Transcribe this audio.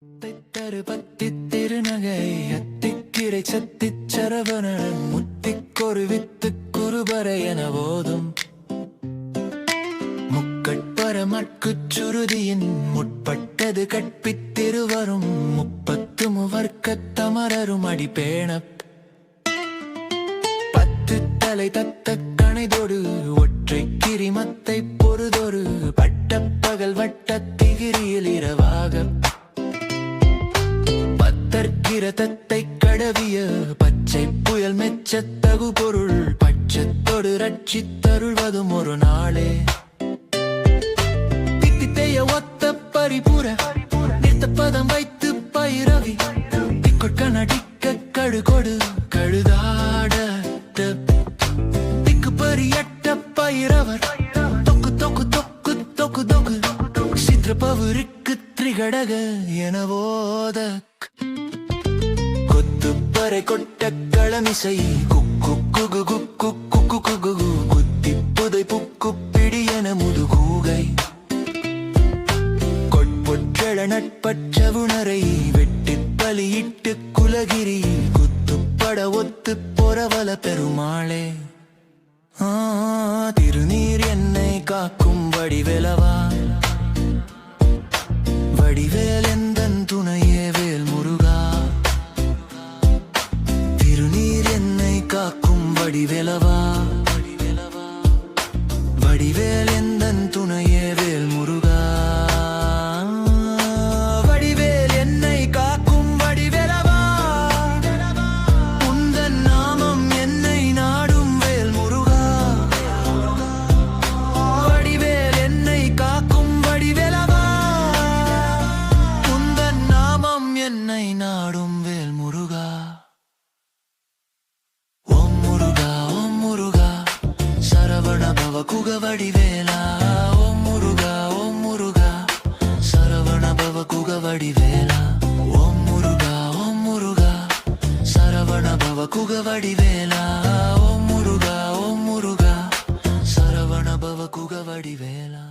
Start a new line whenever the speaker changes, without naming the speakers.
பத்தித் திருநகை அத்திக்கிரை சத்திச் சரவணன் முத்திக்கொரு வித்துக் குருபரை என போதும் முக்கட்பரமற்குச் சுருதியின் முற்பட்டது கற்பித்திருவரும் 30 மூவர்க்கத் தமரரும் அடிபேணப் 10 தலை தத்தக் கணைதொடு ஒற்றை கிரிமத்தை பொறுதொரு பட்டப்பகல் வட்டத் திகிரியில் இரவாக பத்தற்கிரதத்தை கடவிய பச்சை புயல் மெச்சத் தகு பொருள் பட்சத்தொடு ரட்சித்தருள்வதும் ஒரு நாளே தித்தித்தைய ஒத்த பரிபுர நிறுத்த பதம் வைத்து பயிரவி திக்கொட்க நடிக்க கழுகொடு கழுதாட திக்கு பரியட்ட பயிரவர் தொக்கு தொக்கு தொக்கு தொக்கு தொக்கு சித்திரபவுருக்கு திரிகடக எனவோத கொத்துப்பறை கொட்ட களமிசை குக்கு குகு குக்கு குக்கு குகு குத்தி புதை புக்கு பிடி என முதுகூகை கொட்பொற்றள நட்பற்றவுணரை வெட்டி பலியிட்டு குலகிரி குத்துப்பட ஒத்து பொறவல பெருமாளே திருநீர் என்னை காக்கும் வடிவேலவா வடிவேல் எந்தன் துணையே வேல் முருகா திருநீர் என்னை காக்கும் வடிவேலவா வடிவேல் எந்தன் துணையே வேல் முருகா வடிவேல் என்னை காக்கும் வடிவேலவா உந்தன் நாமம் என்னை நாடும் வேல் முருகா வடிவேல் என்னை காக்கும் வடிவேலவா உந்தன் நாமம் என்னை நாடும் வேல் முருகா ஓம் முருகா சரவண பவ குக வடிவேலா ஓம் முருகா சரவண பவ குக வடிவேலா ஓம் முருகா சரவண பவ குக வடிவேலா ஓம் முருகா சரவண பவ குக வடிவேலா